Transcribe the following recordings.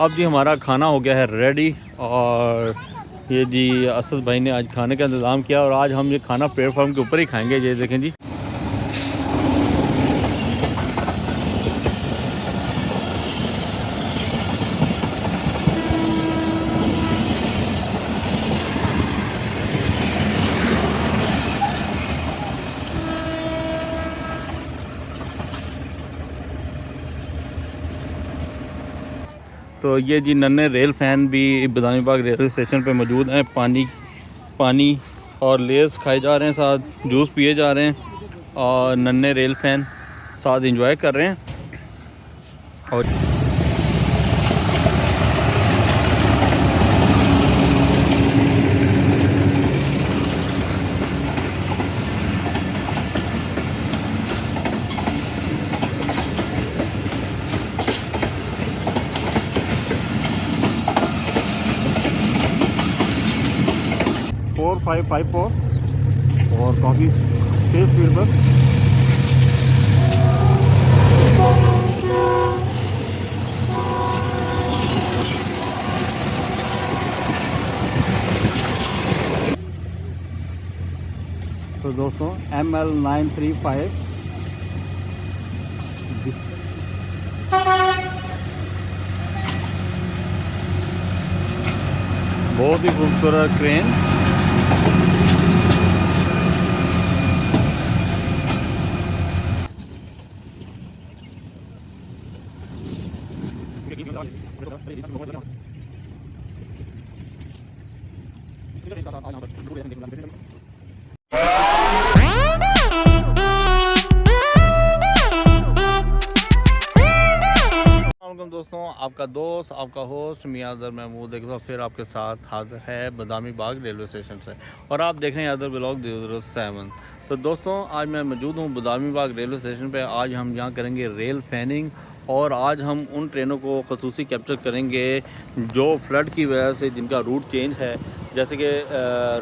अब जी हमारा खाना हो गया है रेडी और ये जी असद भाई ने आज खाने का इंतज़ाम किया और आज हम ये खाना प्लेटफॉर्म के ऊपर ही खाएंगे। ये देखें जी। तो ये जी नन्हे रेल फ़ैन भी बदामी बाग रेलवे स्टेशन पे मौजूद हैं। पानी और लेस खाए जा रहे हैं, साथ जूस पिए जा रहे हैं और नन्हे रेल फ़ैन साथ एंजॉय कर रहे हैं। और 4554 और काफ़ी तेज़ स्पीड पर। तो दोस्तों ML935 बहुत ही खूबसूरत ट्रेन। दोस्तों, आपका दोस्त आपका होस्ट मियां अज़हर महमूद एक बार फिर आपके साथ हाजिर है बदामी बाग रेलवे स्टेशन से और आप देख रहे हैं अदर ब्लॉग 007। तो दोस्तों, आज मैं मौजूद हूं बदामी बाग रेलवे स्टेशन पे। आज हम यहाँ करेंगे रेल फैनिंग और आज हम उन ट्रेनों को खसूसी कैप्चर करेंगे जो फ्लड की वजह से जिनका रूट चेंज है, जैसे कि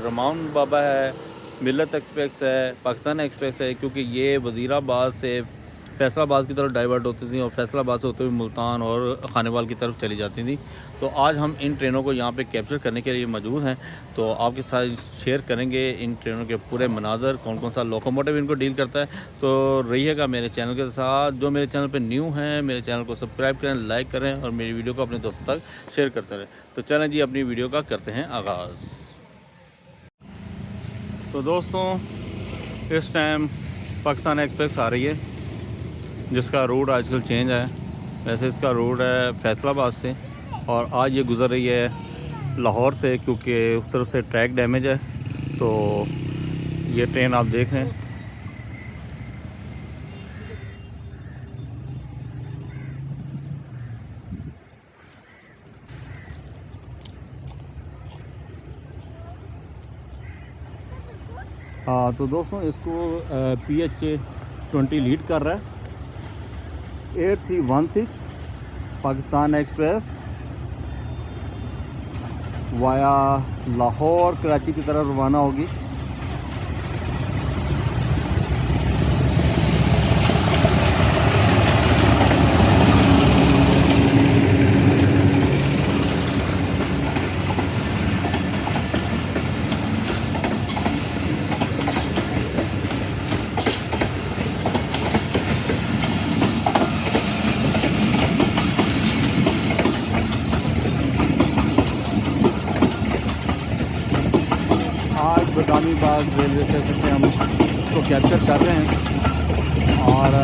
रमान बाबा है, मिल्लत एक्सप्रेस है, पाकिस्तान एक्सप्रेस है, क्योंकि ये वज़ीराबाद से फैसलाबाद की तरफ डाइवर्ट होती थी और फैसलाबाद से होते हुए मुल्तान और खानेवाल की तरफ चली जाती थी। तो आज हम इन ट्रेनों को यहाँ पे कैप्चर करने के लिए मौजूद हैं। तो आपके साथ शेयर करेंगे इन ट्रेनों के पूरे मनाजर, कौन कौन सा लोकोमोटिव इनको डील करता है। तो रहिएगा मेरे चैनल के साथ। जो मेरे चैनल पर न्यू हैं मेरे चैनल को सब्सक्राइब करें, लाइक करें और मेरी वीडियो को अपने दोस्तों तक शेयर करते रहें। तो चलें जी, अपनी वीडियो का करते हैं आगाज़। तो दोस्तों, इस टाइम पाकिस्तान एक्सप्रेस आ रही है जिसका रूट आजकल चेंज है। वैसे इसका रूट है फैसलाबाद से और आज ये गुज़र रही है लाहौर से, क्योंकि उस तरफ से ट्रैक डैमेज है। तो ये ट्रेन आप देख रहे हैं। हाँ, तो दोस्तों इसको PH20 लीड कर रहा है। 8316 पाकिस्तान एक्सप्रेस वाया लाहौर कराची की तरफ रवाना होगी। बदामी बाग रेलवे स्टेशन पे हम इसको कैप्चर कर रहे हैं और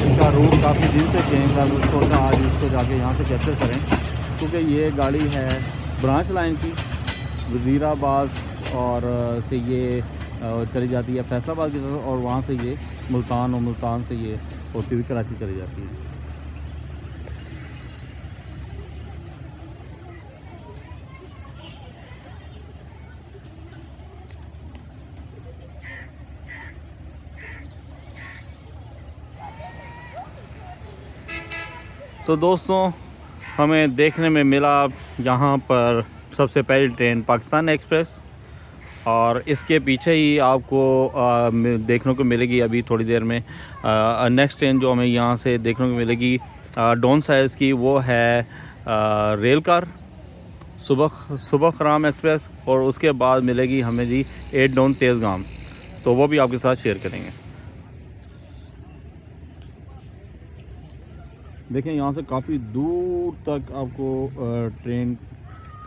इसका रूट काफ़ी दिन से चेंज था। सोचा आज इसको जाके यहाँ से कैप्चर करें, क्योंकि ये गाड़ी है ब्रांच लाइन की। वज़ीराबाद और से ये चली जाती है फैसलाबाद की तरफ और वहाँ से ये मुल्तान और मुल्तान से ये होती हुई कराची चली जाती है। तो दोस्तों, हमें देखने में मिला यहाँ पर सबसे पहली ट्रेन पाकिस्तान एक्सप्रेस और इसके पीछे ही आपको देखने को मिलेगी अभी थोड़ी देर में नेक्स्ट ट्रेन जो हमें यहाँ से देखने को मिलेगी डॉन साइज़ की, वो है रेल कार, सुबह खराम एक्सप्रेस, और उसके बाद मिलेगी हमें जी 8 डाउन तेज़गाम, तो वो भी आपके साथ शेयर करेंगे। देखें यहाँ से काफ़ी दूर तक आपको ट्रेन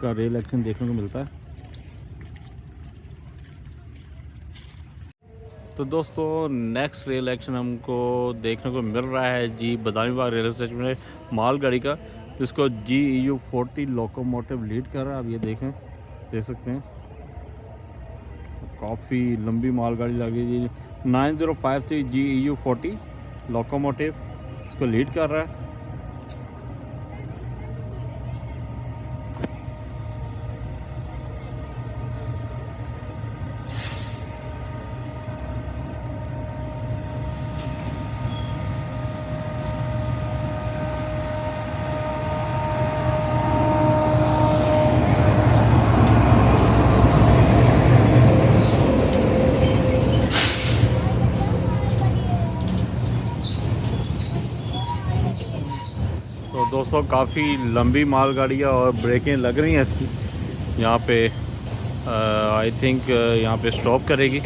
का रेल एक्शन देखने को मिलता है। तो दोस्तों नेक्स्ट रेल एक्शन हमको देखने को मिल रहा है जी बदामी बाग रेलवे स्टेशन में मालगाड़ी का, जिसको GEU 40 लोकोमोटिव लीड कर रहा है। आप ये देख सकते हैं काफ़ी लंबी मालगाड़ी लगी जी। 9053 GEU 40 लोकोमोटिव इसको लीड कर रहा है। तो दोस्तों काफ़ी लंबी मालगाड़ी है और ब्रेकें लग रही हैं इसकी। यहाँ पे आई थिंक यहाँ पे स्टॉप करेगी।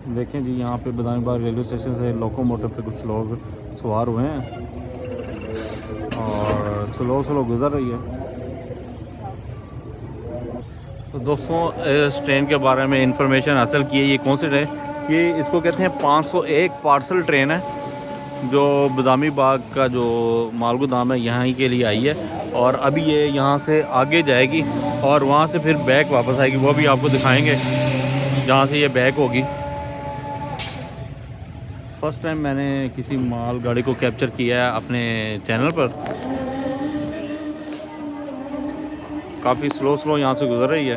देखें जी यहाँ पे बदामी बाग रेलवे स्टेशन से लोकोमोटिव पे कुछ लोग सवार हुए हैं और स्लो गुजर रही है। तो दोस्तों इस ट्रेन के बारे में इंफॉर्मेशन हासिल की है। ये कौन सी ट्रेन, ये इसको कहते हैं 501 पार्सल ट्रेन है, जो बदामी बाग का जो मालगोदाम है यहाँ ही के लिए आई है, और अभी ये यहाँ से आगे जाएगी और वहाँ से फिर बैक वापस आएगी। वो भी आपको दिखाएंगे जहाँ से ये बैक होगी। फर्स्ट टाइम मैंने किसी मालगाड़ी को कैप्चर किया है अपने चैनल पर। काफ़ी स्लो यहाँ से गुजर रही है,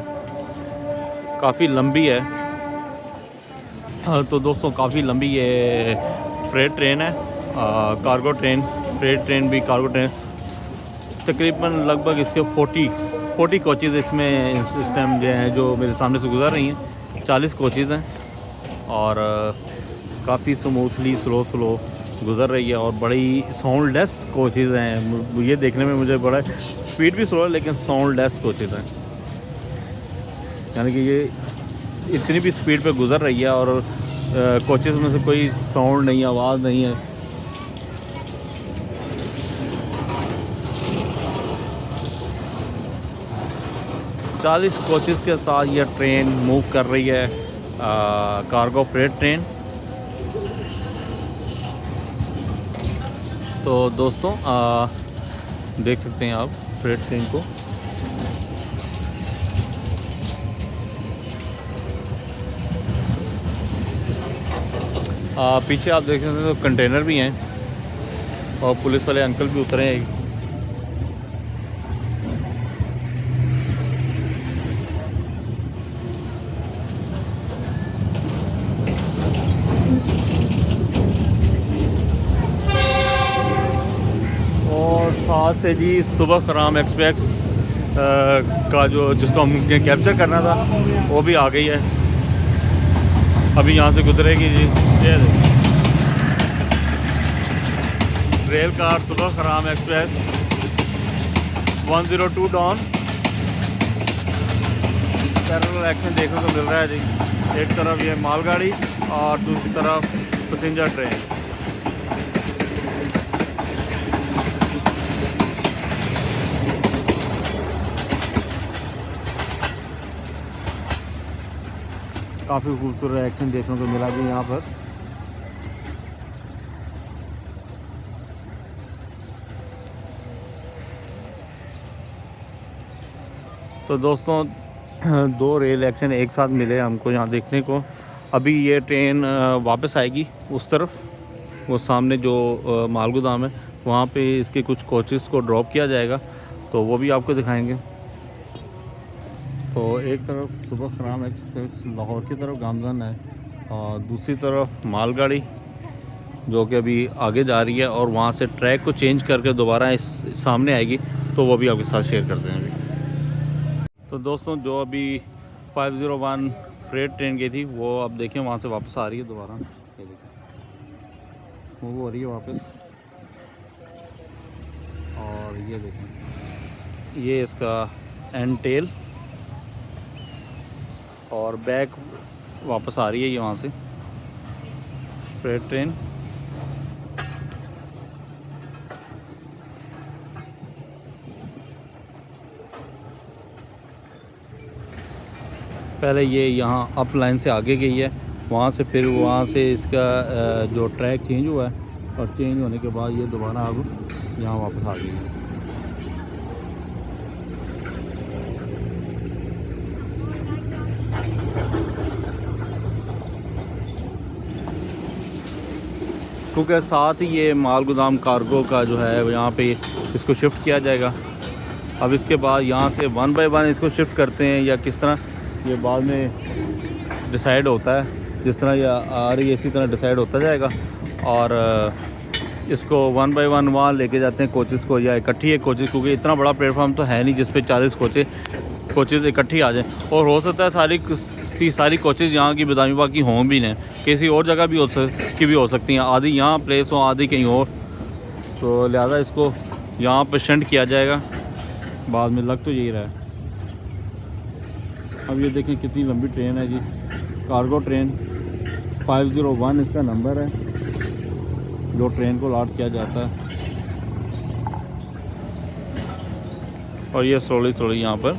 काफ़ी लंबी है। तो दोस्तों काफ़ी लंबी ये फ्रेट ट्रेन है, कार्गो ट्रेन, फ्रेट ट्रेन भी कार्गो ट्रेन। तकरीबन लगभग इसके 40 कोचेज़ इसमें इस टाइम जो हैं जो मेरे सामने से गुजर रही हैं। 40 कोचेज़ हैं और काफ़ी स्मूथली स्लो गुजर रही है और बड़ी साउंडलेस कोचेज़ हैं। ये देखने में मुझे बड़ा स्पीड भी स्लो है लेकिन साउंडलेस कोचेज़ हैं, यानी कि ये इतनी भी स्पीड पे गुजर रही है और कोचेज़ में से कोई साउंड नहीं, आवाज़ नहीं है। चालीस कोचेज़ के साथ ये ट्रेन मूव कर रही है, कार्गो फ्रेट ट्रेन। तो दोस्तों देख सकते हैं आप फ्रेट ट्रेन को। पीछे आप देख सकते हैं तो कंटेनर भी हैं और पुलिस वाले अंकल भी उतरे हैं। आज से जी सुबह खराम एक्सप्रेस का जिसको हम कैप्चर करना था वो भी आ गई है, अभी यहाँ से गुजरेगी जी। ये रेल कार सुबह खराम एक्सप्रेस 102 डॉन पैरेलल एक्शन देखने को मिल रहा है जी। एक तरफ ये मालगाड़ी और दूसरी तरफ पैसेंजर ट्रेन। काफ़ी खूबसूरत एक्शन देखने को मिला जी यहाँ पर। तो दोस्तों दो रेल एक्शन एक साथ मिले हमको यहाँ देखने को। अभी ये ट्रेन वापस आएगी उस तरफ, वो सामने जो मालगोदाम है वहाँ पे इसके कुछ कोचेस को ड्रॉप किया जाएगा, तो वो भी आपको दिखाएंगे। तो एक तरफ सुबह खराम एक्सप्रेस लाहौर की तरफ गामजन है और दूसरी तरफ मालगाड़ी जो कि अभी आगे जा रही है और वहाँ से ट्रैक को चेंज करके दोबारा इस सामने आएगी, तो वो भी आपके साथ शेयर करते हैं अभी। तो दोस्तों जो अभी 501 फ्रेट ट्रेन गई थी वो अब देखें वहाँ से वापस आ रही है दोबारा। ये देखें वो हो रही है वापस। और ये देखें ये इसका एंड टेल और बैक वापस आ रही है ये वहाँ से फ्रेट ट्रेन। पहले ये यहाँ अप लाइन से आगे गई है, वहाँ से फिर वहाँ से इसका जो ट्रैक चेंज हुआ है और चेंज होने के बाद ये दोबारा अब यहाँ वापस आ गई है। क्योंकि साथ ही ये माल गोदाम कार्गो का जो है यहाँ पे इसको शिफ्ट किया जाएगा। अब इसके बाद यहाँ से 1 बाय 1 इसको शिफ्ट करते हैं या किस तरह ये बाद में डिसाइड होता है। जिस तरह ये आ रही है इसी तरह डिसाइड होता जाएगा और इसको 1 बाय 1 वहाँ लेके जाते हैं कोचेज़ को या इकट्ठी है कोचेज़, क्योंकि इतना बड़ा प्लेटफॉर्म तो है नहीं जिस पे 40 कोचेज़ इकट्ठी आ जाएँ। और हो सकता है सारी कोचेज़ यहाँ की बदामी बाग की हों भी नहीं, किसी और जगह भी हो सकती हैं। आधी यहाँ प्लेस हो आधी कहीं और, तो लिहाजा इसको यहाँ पर शंट किया जाएगा। बाद में लग तो यही रहा है। अब ये देखें कितनी लंबी ट्रेन है जी, कार्गो ट्रेन 501 इसका नंबर है जो ट्रेन को लॉट किया जाता है। और ये स्लोली यहाँ पर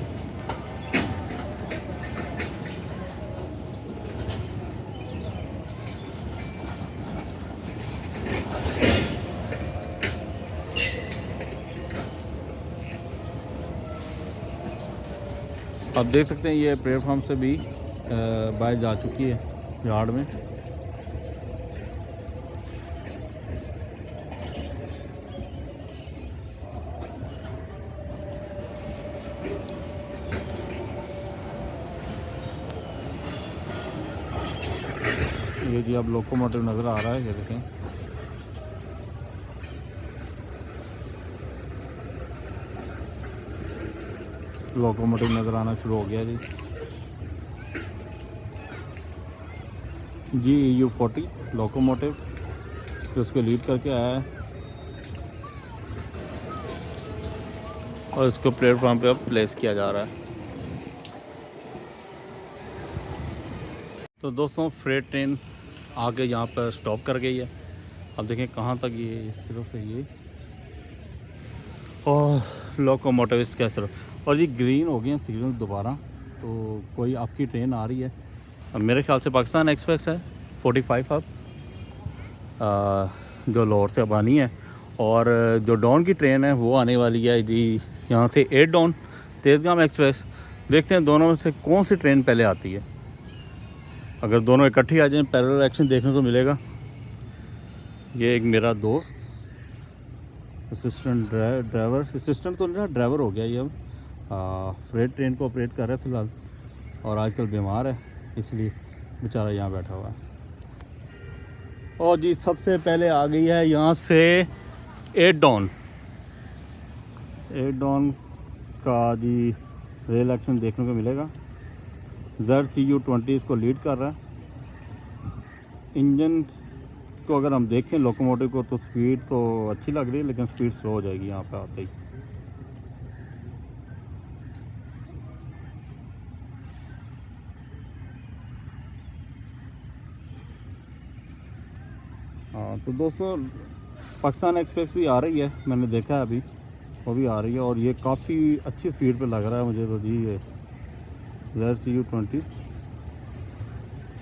आप देख सकते हैं ये प्लेटफॉर्म से भी बाहर जा चुकी है यार्ड में। ये जी अब लोकोमोटिव नज़र आ रहा है, ये देखें। लोकोमोटिव नज़र आना शुरू हो गया जी। GEU40 लोकोमोटिव जो उसको लीड करके आया है और इसको प्लेटफॉर्म पे अब प्लेस किया जा रहा है। तो दोस्तों फ्रेट ट्रेन आगे यहाँ पर स्टॉप कर गई है। अब देखें कहाँ तक ये इस तरफ से ये और लोकोमोटिव इसके तरफ। और ये ग्रीन हो गए हैं सिग्नल दोबारा, तो कोई आपकी ट्रेन आ रही है। अब मेरे ख्याल से पाकिस्तान एक्सप्रेस है 45 अब जो लाहौर से अब आनी है। और जो डॉन की ट्रेन है वो आने वाली है जी यहाँ से 8 डॉन तेज़गाम एक्सप्रेस। देखते हैं दोनों में से कौन सी ट्रेन पहले आती है। अगर दोनों इकट्ठी आ जाएं पैरेलल एक्शन देखने को मिलेगा। ये एक मेरा दोस्त असिस्टेंट तो नहीं, ड्राइवर हो गया ये अब फ्रेट ट्रेन को ऑपरेट कर रहा है फ़िलहाल, और आजकल बीमार है इसलिए बेचारा यहाँ बैठा हुआ है। और जी सबसे पहले आ गई है यहाँ से 8 डॉन का जी रेल एक्शन देखने को मिलेगा। ZCU20 इसको लीड कर रहा है। इंजन को अगर हम देखें लोकोमोटिव को तो स्पीड तो अच्छी लग रही है, लेकिन स्पीड स्लो हो जाएगी यहाँ पे आते ही। हाँ तो दोस्तों पाकिस्तान एक्सप्रेस भी आ रही है, मैंने देखा है अभी वो भी आ रही है और ये काफ़ी अच्छी स्पीड पे लग रहा है मुझे तो जी। ये ZCU20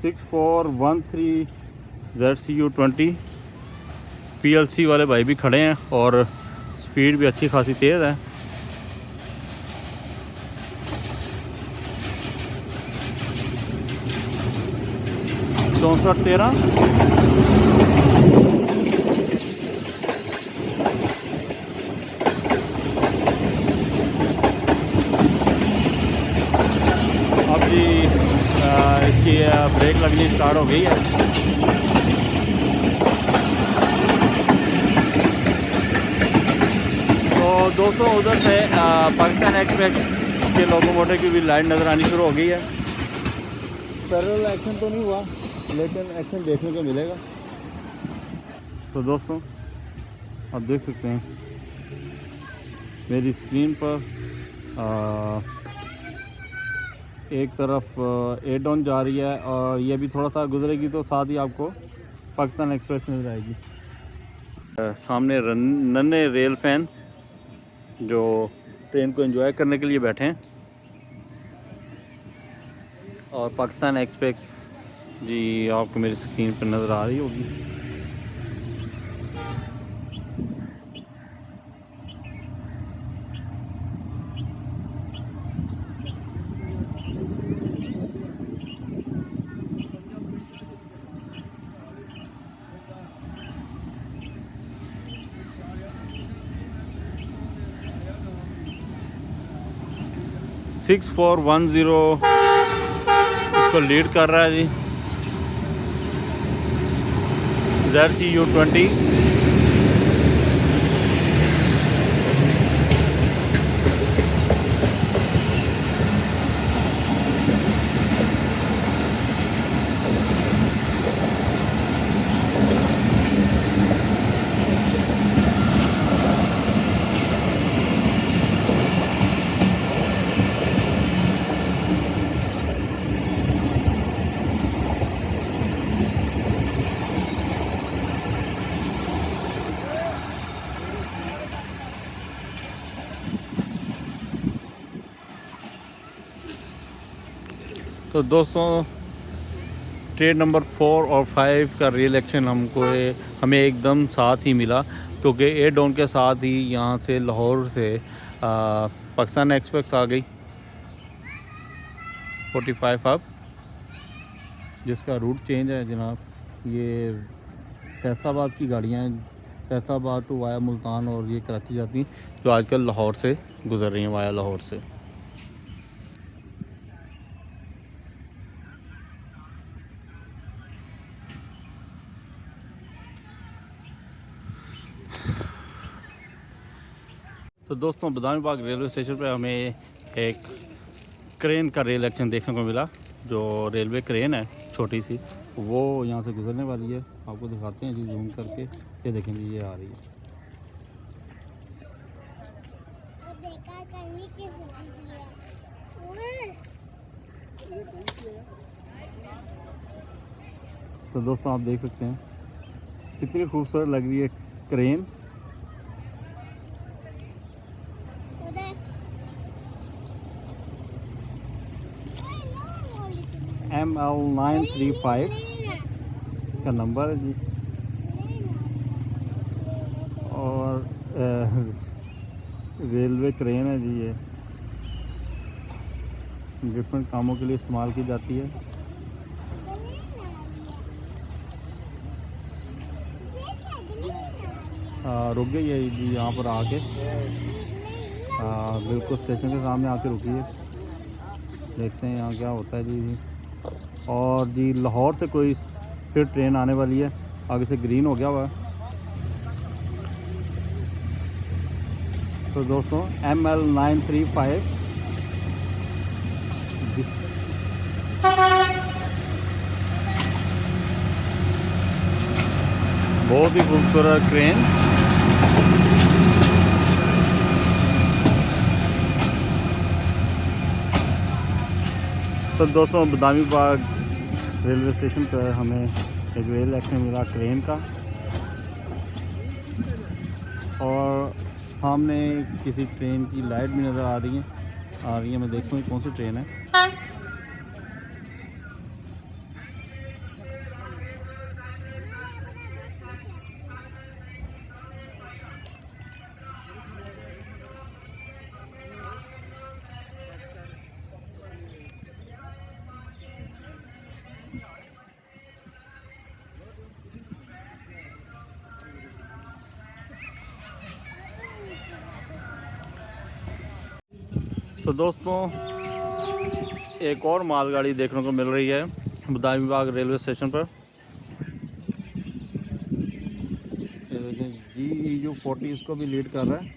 6413 ZCU20 PLC वाले भाई भी खड़े हैं और स्पीड भी अच्छी खासी तेज़ है। चौंसठ 13 अब जी इसकी ब्रेक लगनी स्टार्ट हो गई है। तो दोस्तों उधर से पाकिस्तान एक्सप्रेस इसके लोकोमोटिव की भी लाइट नज़र आनी शुरू हो गई है। पैरेलल एक्शन तो नहीं हुआ, लेकिन एक्शन देखने को मिलेगा। तो दोस्तों आप देख सकते हैं मेरी स्क्रीन पर एक तरफ एड ऑन जा रही है और ये भी थोड़ा सा गुजरेगी तो साथ ही आपको पाकिस्तान एक्सप्रेस नजर आएगी। सामने नन्हे रेल फैन जो ट्रेन को एंजॉय करने के लिए बैठे हैं और पाकिस्तान एक्सप्रेस जी आपको मेरी स्क्रीन पर नज़र आ रही होगी। 6410 इसको लीड कर रहा है जी ZCU20। तो दोस्तों ट्रेन नंबर 4 और 5 का रेल एक्शन हमें एकदम साथ ही मिला, क्योंकि एयर डाउन के साथ ही यहाँ से लाहौर से पाकिस्तान एक्सप्रेस आ गई 45 अब, जिसका रूट चेंज है जनाब। ये फैसलाबाद की गाड़ियाँ हैं, फैसलाबाद टू वाया मुल्तान, और ये कराची जाती हैं, जो आजकल लाहौर से गुज़र रही हैं, वाया लाहौर से। तो दोस्तों बदामी बाग रेलवे स्टेशन पर हमें एक क्रेन का रेल एक्शन देखने को मिला। जो रेलवे क्रेन है छोटी सी, वो यहाँ से गुजरने वाली है। आपको दिखाते हैं जी जूम करके, ये देखें जी ये आ रही है। तो दोस्तों आप देख सकते हैं कितनी खूबसूरत लग रही है क्रेन। ML935 इसका नंबर है जी। और रेलवे क्रेन है जी, ये डिफरेंट कामों के लिए इस्तेमाल की जाती है। रुक गई है जी यहाँ पर आके, बिल्कुल स्टेशन के सामने आके रुकी है। देखते हैं यहाँ क्या होता है जी। और जी लाहौर से कोई फिर ट्रेन आने वाली है, आगे से ग्रीन हो गया हुआ है। तो दोस्तों ML935 बहुत ही खूबसूरत ट्रेन। तो दोस्तों बदामी बाग रेलवे स्टेशन पर हमें एक रेल एक्शन मिला ट्रेन का, और सामने किसी ट्रेन की लाइट भी नज़र आ रही है। मैं देखता हूँ कौन सी ट्रेन है। तो दोस्तों एक और मालगाड़ी देखने को मिल रही है बदामी बाग रेलवे स्टेशन पर। GEU40 इसको भी लीड कर रहा है।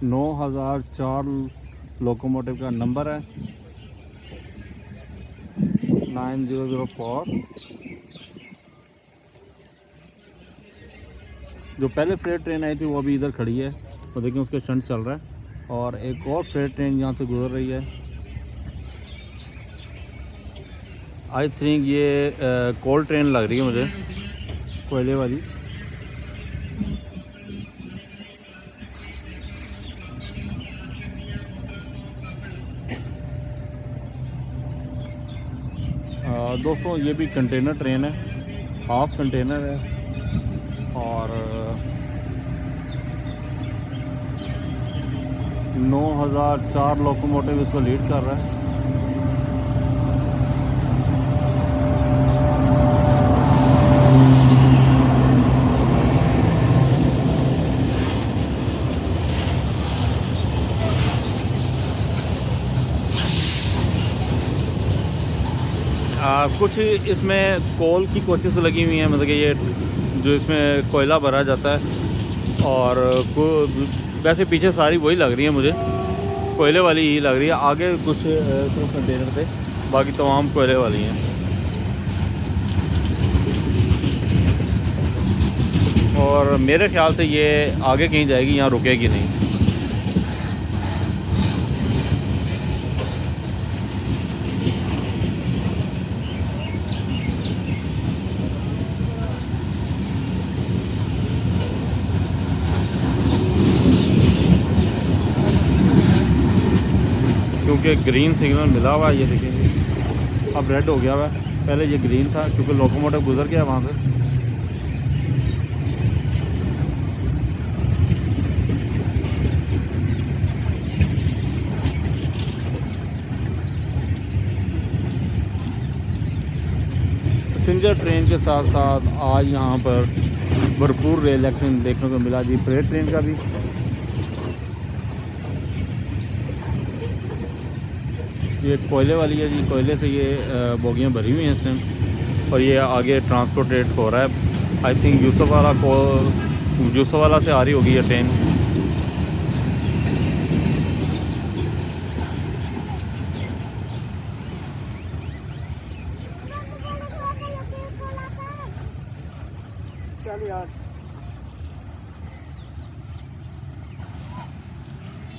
9004 लोकोमोटिव का नंबर है 9004। जो पहले फ्रेट ट्रेन आई थी वो अभी इधर खड़ी है, तो देखिए उसके शंट चल रहा है। और एक और फ्रेट ट्रेन यहाँ से गुजर रही है। आई थिंक ये कोल ट्रेन लग रही है मुझे, कोयले वाली। दोस्तों ये भी कंटेनर ट्रेन है, हाफ कंटेनर है और 9004 लोकोमोटिव इसको लीड कर रहा है। कुछ इसमें कोल की कोचिस लगी हुई हैं, मतलब कि ये जो इसमें कोयला भरा जाता है। और वैसे पीछे सारी वही लग रही है मुझे, कोयले वाली ही लग रही है। आगे कुछ कंटेनर थे, बाकी तमाम कोयले वाली हैं। और मेरे ख्याल से ये आगे कहीं जाएगी, यहाँ रुकेगी नहीं। क्योंकि ग्रीन सिग्नल मिला हुआ है, ये देखेंगे अब रेड हो गया हुआ है। पहले ये ग्रीन था क्योंकि लोकोमोटिव गुजर गया वहाँ से। पैसेंजर ट्रेन के साथ साथ आज यहाँ पर भरपूर रेल एक्शन देखने को मिला जी, फ्रेट ट्रेन का भी। ये कोयले वाली है जी, कोयले से ये बोगियाँ भरी हुई हैं इस टाइम। और ये आगे ट्रांसपोर्टेड हो रहा है। आई थिंक यूसुफवाला से आ रही होगी ये ट्रेन।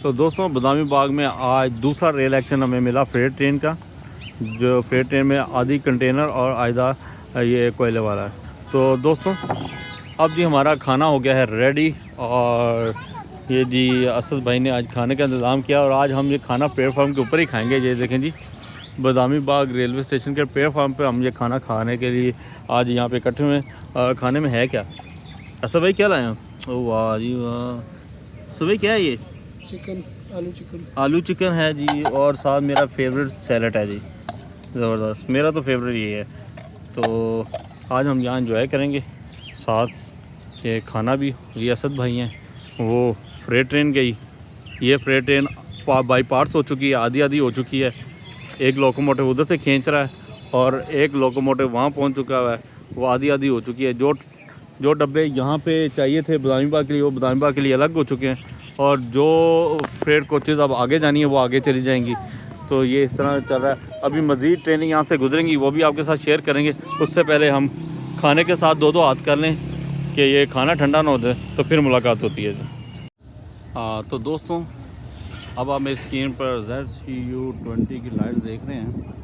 तो दोस्तों बदामी बाग में आज दूसरा रेल एक्शन हमें मिला फ्रेट ट्रेन का। जो फ्रेट ट्रेन में आधी कंटेनर और आधा ये कोयले वाला है। तो दोस्तों अब जी हमारा खाना हो गया है रेडी। और ये जी असद भाई ने आज खाने का इंतज़ाम किया और आज हम ये खाना प्लेटफार्म के ऊपर ही खाएंगे। ये देखें जी, बदामी बाग रेलवे स्टेशन के प्लेटफार्म पे हम ये खाना खाने के लिए आज यहाँ पे इकट्ठे हुए हैं। खाने में है क्या, असद भाई क्या लाए हैं? ओ वाह जी वाह। सुबह क्या है ये? चिकन, आलू चिकन है जी। और साथ मेरा फेवरेट सैलड है जी, ज़बरदस्त। मेरा तो फेवरेट ये है। तो आज हम यहाँ एंजॉय करेंगे, साथ ये खाना भी। ये असद भाई हैं, वो फ्रेट ट्रेन गई। ये फ्रेट ट्रेन बाई पार्ट्स हो चुकी है, आधी आधी हो चुकी है। एक लोकोमोटिव उधर से खींच रहा है और एक लोकोमोटिव वहाँ पहुँच चुका हुआ है, वो आधी आधी हो चुकी है। जो डब्बे यहाँ पे चाहिए थे बदामी बाग के लिए, वो बदामी बाग के लिए अलग हो चुके हैं। और जो फ्रेट कोचेज़ अब आगे जानी है वो आगे चली जाएंगी। तो ये इस तरह चल रहा है। अभी मज़ीद ट्रेनें यहाँ से गुजरेंगी, वो भी आपके साथ शेयर करेंगे। उससे पहले हम खाने के साथ दो हाथ कर लें कि ये खाना ठंडा ना हो जाए, तो फिर मुलाकात होती है। तो दोस्तों अब आप मेरी स्क्रीन पर ZCU20 की लाइट देख रहे हैं।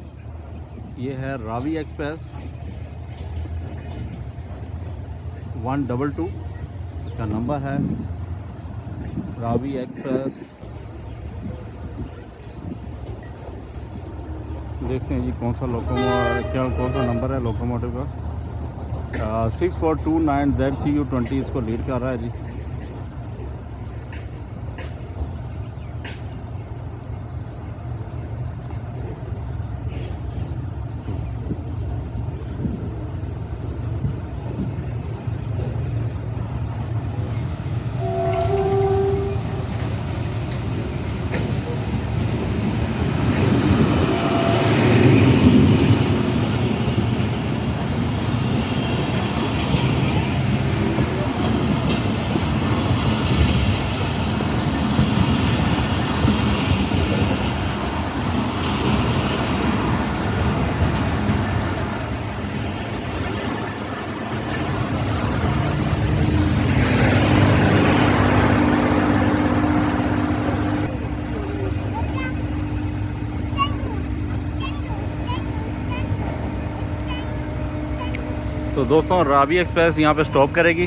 ये है रावी एक्सप्रेस 122, इसका नंबर है रावी एक्सप्रेस। देखते हैं जी कौन सा कौन सा नंबर है लोकोमोटिव का। 6429 ZCU20 इसको लीड कर रहा है जी। तो दोस्तों रावी एक्सप्रेस यहाँ पे स्टॉप करेगी,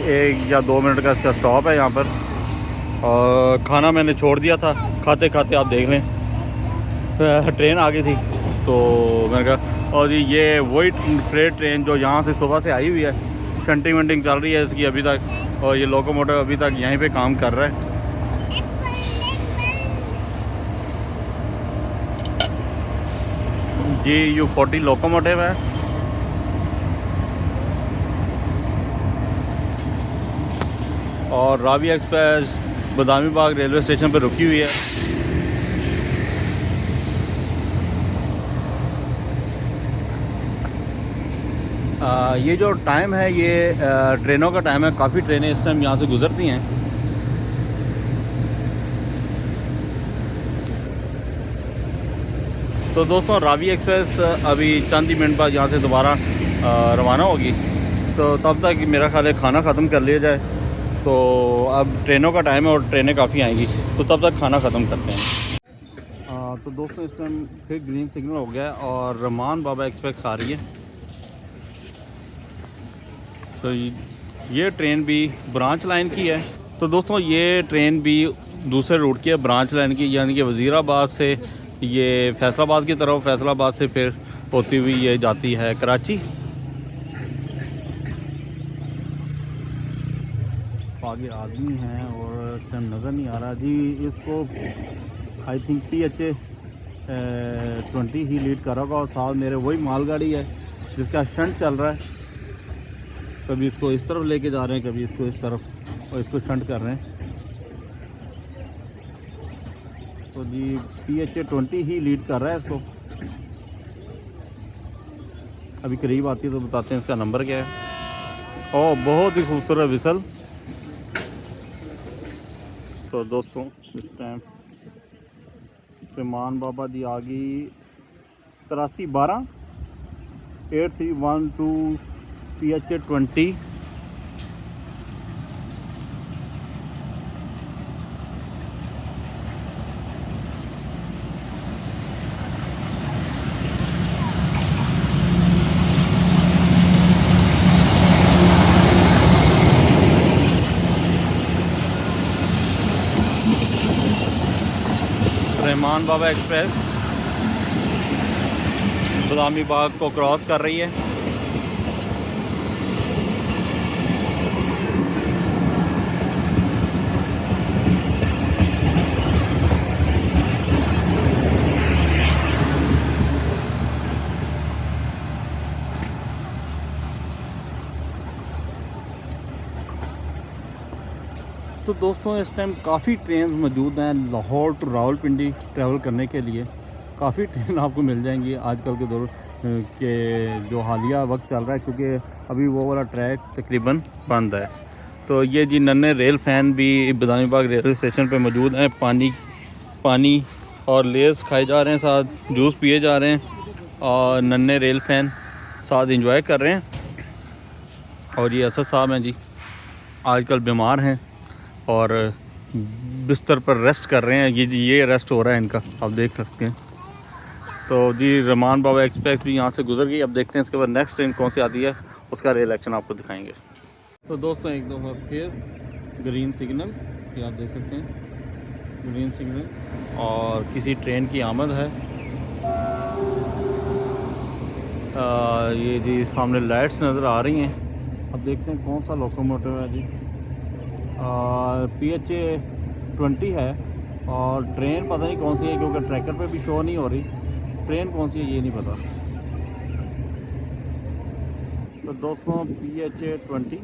1 या 2 मिनट का इसका स्टॉप है यहाँ पर। और खाना मैंने छोड़ दिया था, खाते खाते आप देख लें ट्रेन आ गई थी तो मैंने कहा। और ये वही फ्रेट ट्रेन जो यहाँ से सुबह से आई हुई है, शंटिंग वंटिंग चल रही है इसकी अभी तक, और ये लोकोमोटिव अभी तक यहीं पे काम कर रहा है। GU40 लोकोमोटिव है। और Ravi express Badami Bagh railway station पर रुकी हुई है। ये जो टाइम है ये ट्रेनों का टाइम है, काफ़ी ट्रेनें इस टाइम यहाँ से गुज़रती हैं। तो दोस्तों रावी एक्सप्रेस अभी चंद ही मिनट बाद यहाँ से दोबारा रवाना होगी, तो तब तक मेरा ख्याल है खाना ख़त्म कर लिया जाए। तो अब ट्रेनों का टाइम है और ट्रेनें काफ़ी आएंगी, तो तब तक खाना ख़त्म करते हैं। तो दोस्तों इस टाइम फिर ग्रीन सिग्नल हो गया है और रमान बाबा एक्सप्रेस आ रही है। तो ये ट्रेन भी ब्रांच लाइन की है। तो दोस्तों ये ट्रेन भी दूसरे रूट की है, ब्रांच लाइन की, यानी कि वज़ीराबाद से ये फैसलाबाद की तरफ, फैसलाबाद से फिर होती हुई ये जाती है कराची। आगे आदमी हैं और इस टाइम नज़र नहीं आ रहा जी। इसको I think PH20 he lead कर रहा होगा और साथ मेरे वही मालगाड़ी है जिसका शंट चल रहा है। कभी इसको इस तरफ लेके जा रहे हैं, कभी इसको इस तरफ, और इसको शंट कर रहे हैं। तो जी PH20 ही लीड कर रहा है इसको। अभी करीब आती है तो बताते हैं इसका नंबर क्या है। ओह बहुत ही खूबसूरत विसल। तो दोस्तों इस टाइम रमान बाबा दी आ गई 8312 8312 PH20। रहमान बाबा एक्सप्रेस बदामी बाग को क्रॉस कर रही है। तो दोस्तों इस टाइम काफ़ी ट्रेन मौजूद हैं लाहौर टू रावलपिंडी ट्रैवल करने के लिए। काफ़ी ट्रेन आपको मिल जाएंगी आजकल के दौर के जो हालिया वक्त चल रहा है, क्योंकि अभी वो वाला ट्रैक तकरीबन बंद है। तो ये जी नन्हे रेल फ़ैन भी बदामी बाग रेलवे स्टेशन पे मौजूद हैं। पानी और लेस खाए जा रहे हैं, साथ जूस पिए जा रहे हैं और नन्हे रेल फ़ैन साथ इंजॉय कर रहे हैं। और ये असद साहब हैं जी, आजकल बीमार हैं और बिस्तर पर रेस्ट कर रहे हैं। ये रेस्ट हो रहा है इनका, आप देख सकते हैं। तो जी रहमान बाबा एक्सप्रेस भी यहाँ से गुजर गई। अब देखते हैं इसके बाद नेक्स्ट ट्रेन कौन सी आती है, उसका रेल एक्शन आपको दिखाएंगे। तो दोस्तों एक दफ़ा फिर ग्रीन सिग्नल, ये आप देख सकते हैं ग्रीन सिग्नल, और किसी ट्रेन की आमद है। ये जी सामने लाइट्स नज़र आ रही हैं। अब देखते हैं कौन सा लोकोमोटिव है जी। PH20 है और ट्रेन पता नहीं कौन सी है, क्योंकि ट्रैकर पे भी शो नहीं हो रही। ट्रेन कौन सी है ये नहीं पता। तो दोस्तों PH20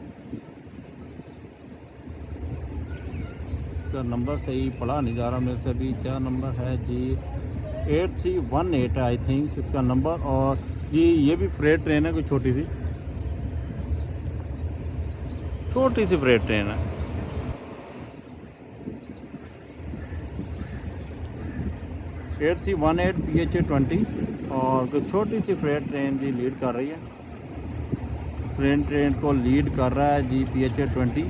का नंबर सही पढ़ा नहीं जा रहा मेरे से अभी। क्या नंबर है जी? 8318 आई थिंक इसका नंबर। और ये भी फ्रेट ट्रेन है, कोई छोटी सी फ्रेट ट्रेन है। PH18 PH20 और कोई छोटी सी फ्रेट ट्रेन जी लीड कर रही है। फ्रेट ट्रेन को लीड कर रहा है जी PH20।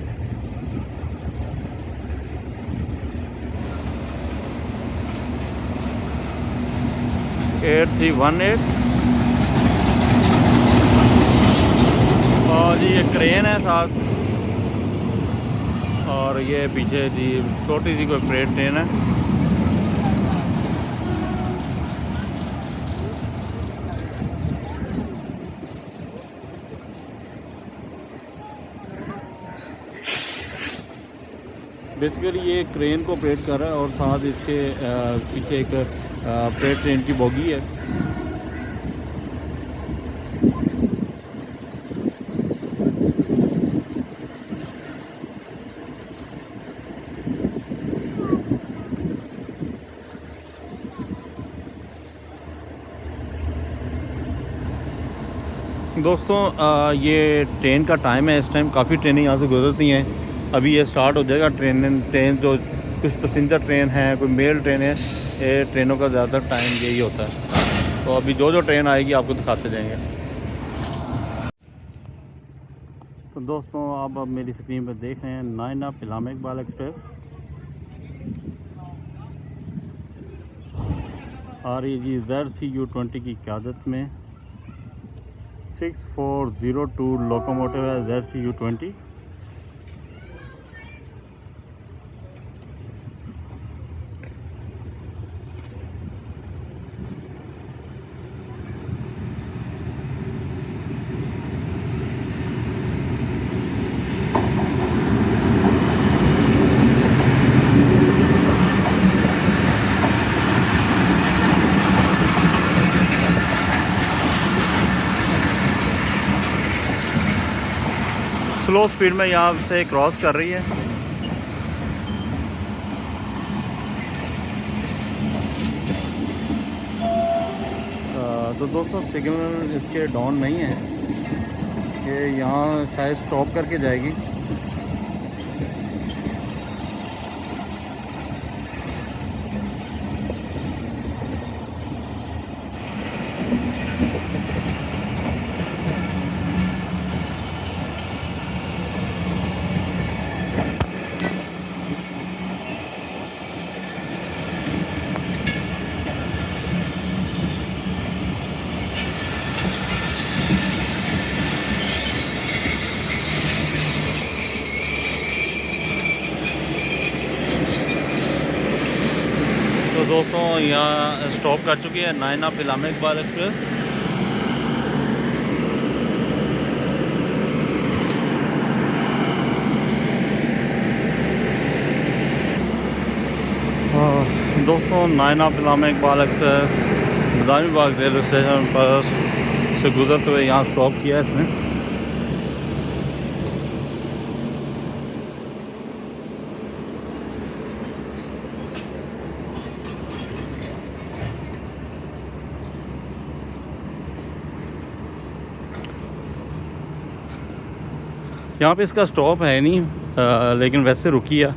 और जी ये क्रेन है साथ, और ये पीछे जी छोटी सी कोई फ्रेट ट्रेन है। बेसिकली ये क्रेन को ऑपरेट कर रहा है और साथ इसके पीछे एक फ्रेट ट्रेन की बोगी है। दोस्तों ये ट्रेन का टाइम है, इस टाइम काफ़ी ट्रेनें यहाँ से गुजरती हैं। अभी ये स्टार्ट हो जाएगा ट्रेन जो कुछ पैसेंजर ट्रेन है, कोई मेल ट्रेन है, ये ट्रेनों का ज़्यादातर टाइम यही होता है। तो अभी जो ट्रेन आएगी आपको दिखाते जाएंगे। तो दोस्तों आप अब मेरी स्क्रीन पर देख रहे हैं नायना पिलामा इकबाल एक्सप्रेस आ रही जी ZCU20 की क़यादत में। 6402 लोकोमोटिव है ZCU20। स्लो स्पीड में यहाँ से क्रॉस कर रही है। तो दोस्तों सिग्नल इसके डाउन नहीं है, ये यहाँ शायद स्टॉप करके जाएगी। तो दोस्तों यहाँ स्टॉप कर चुकी है नायना पिलामा इकबाल एक्सप्रेस। दोस्तों नायना पिलामा Iqbal express Badami Bagh railway station पर से गुजरते हुए यहाँ स्टॉप किया है इसने। यहाँ पे इसका स्टॉप है नहीं, लेकिन वैसे रुकी है,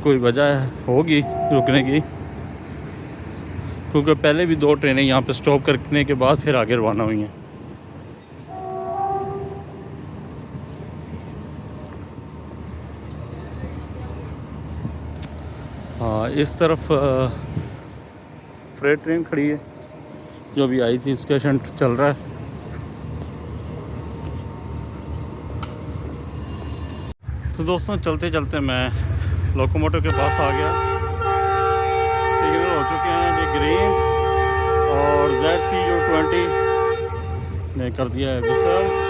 कोई वजह होगी रुकने की, क्योंकि पहले भी 2 ट्रेनें यहाँ पे स्टॉप करने के बाद फिर आगे रवाना हुई हैं। हाँ इस तरफ फ्रेट ट्रेन खड़ी है जो अभी आई थी, इसका शंट चल रहा है। तो दोस्तों चलते चलते मैं लोकोमोटिव के पास आ गया। सिग्नल हो चुके हैं ये ग्रीन, और ZCU20 ने कर दिया है विसल।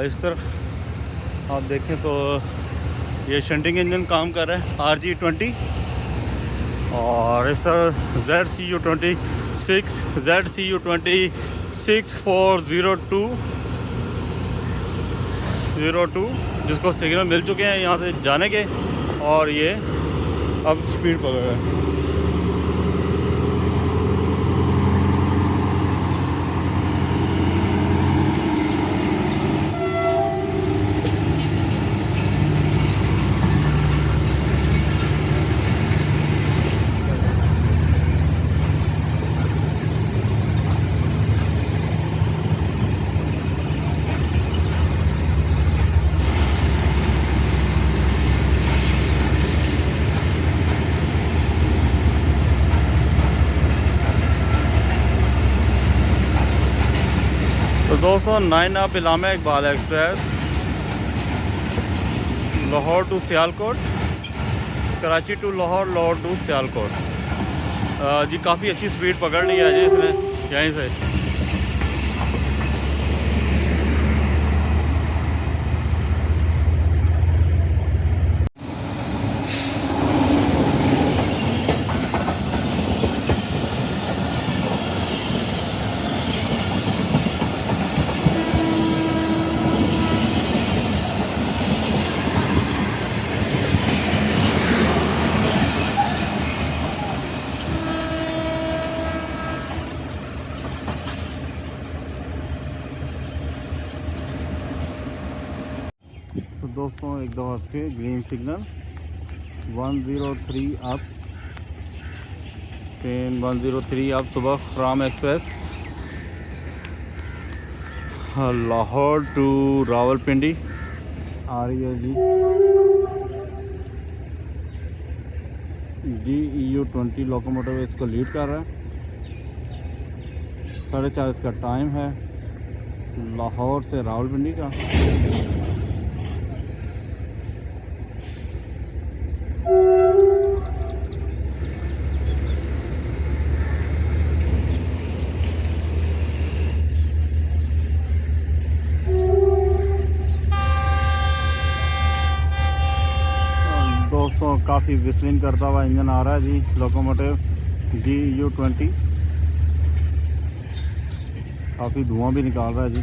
इस तरफ आप देखें तो ये शंटिंग इंजन काम कर रहा है RG20, और इस तरफ ZCU20 6402 जिसको सिग्नल मिल चुके हैं यहाँ से जाने के, और ये अब स्पीड पकड़ रहा है। दोस्तों 9 up Allama Iqbal express Lahore to Sialkot, Karachi to Lahore, Lahore to Sialkot. जी काफ़ी अच्छी स्पीड पकड़ ली है जी इसने यहीं से। तो दोस्तों एक दफ़ा फिर green signal 103 up, train 103 up सुबह खराम एक्सप्रेस लाहौर टू रावलपिंडी आ रही है जी। DEU-20 लोकोमोटिव इसको लीड कर रहा है। 4:30 इसका टाइम है लाहौर से रावलपिंडी का। दोस्तों काफ़ी विस्लिंग करता हुआ इंजन आ रहा है जी लोकोमोटिव DEU-20। काफ़ी धुआं भी निकाल रहा है जी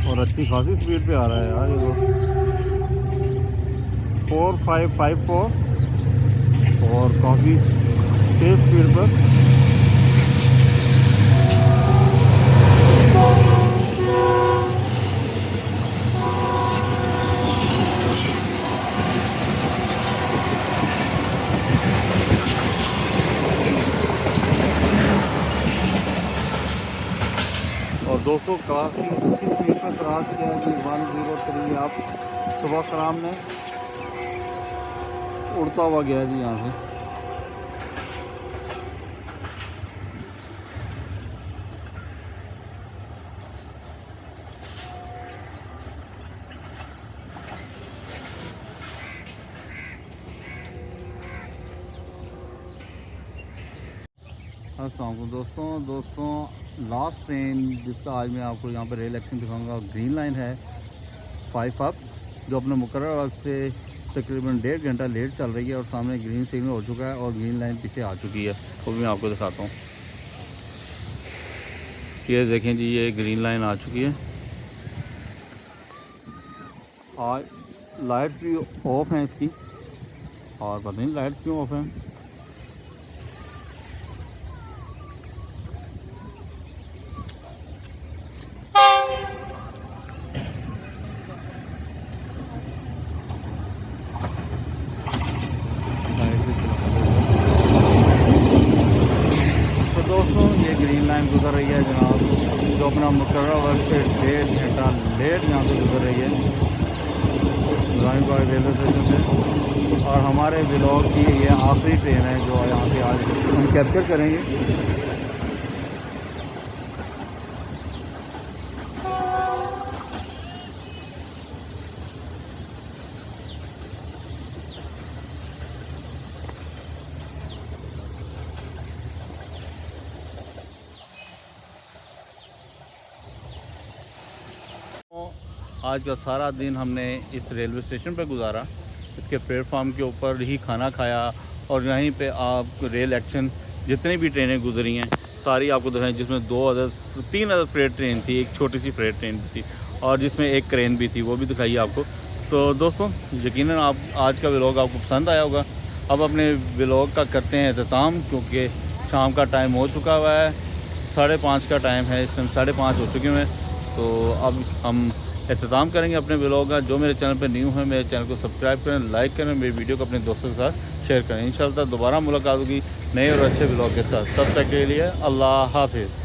और अच्छी खासी स्पीड पे आ रहा है यार ये। 4554 और काफ़ी तेज़ स्पीड पर। और दोस्तों काफ़ी अच्छी स्पीड पर क्रॉस किया जी 103 आप सुबह खराम में उड़ता हुआ गया जी यहाँ से। अस्सलाम दोस्तों लास्ट ट्रेन जिसका आज मैं आपको यहाँ पर रेल एक्शन दिखाऊंगा ग्रीन लाइन है 5 अप, जो अपने मुकर्रर वक्त से तकरीबन 1.5 घंटा लेट चल रही है और सामने ग्रीन सिग्नल हो चुका है और ग्रीन लाइन पीछे आ चुकी है। वो भी मैं आपको दिखाता हूँ। ये देखें जी ये ग्रीन लाइन आ चुकी है। और लाइट्स भी ऑफ हैं इसकी और पता नहीं लाइट्स क्यों ऑफ हैं। दोस्तों ये ग्रीन लाइन गुजर रही है जनाब, जो अपना मुकर्रर वक्त से 1.5 घंटा लेट यहाँ से गुजर रही है बदामी बाग रेलवे स्टेशन से। और हमारे व्लॉग की ये आखिरी ट्रेन है जो यहाँ से आज हम कैप्चर करेंगे। आज का सारा दिन हमने इस रेलवे स्टेशन पर गुजारा, इसके प्लेटफार्म के ऊपर ही खाना खाया और यहीं पे आप रेल एक्शन जितनी भी ट्रेनें गुजरी हैं सारी आपको दिखाएं, जिसमें 3 अदर फ्रेट ट्रेन थी, एक छोटी सी फ्रेट ट्रेन भी थी और जिसमें एक क्रेन भी थी, वो भी दिखाई आपको। तो दोस्तों यकीनन आप आज का व्लॉग आपको पसंद आया होगा। अब अपने व्लॉग का करते हैं अख्ताम, क्योंकि शाम का टाइम हो चुका हुआ है, 5:30 का टाइम है, इस टाइम 5:30 हो चुके हैं। तो अब हम अख्ताम करेंगे अपने व्लॉग का। जो मेरे चैनल पर न्यू है मेरे चैनल को सब्सक्राइब करें, लाइक करें, मेरी वीडियो को अपने दोस्तों के साथ शेयर करें। इंशाअल्लाह दोबारा मुलाकात होगी नए और अच्छे व्लॉग के साथ। तब तक के लिए अल्लाह हाफिज़।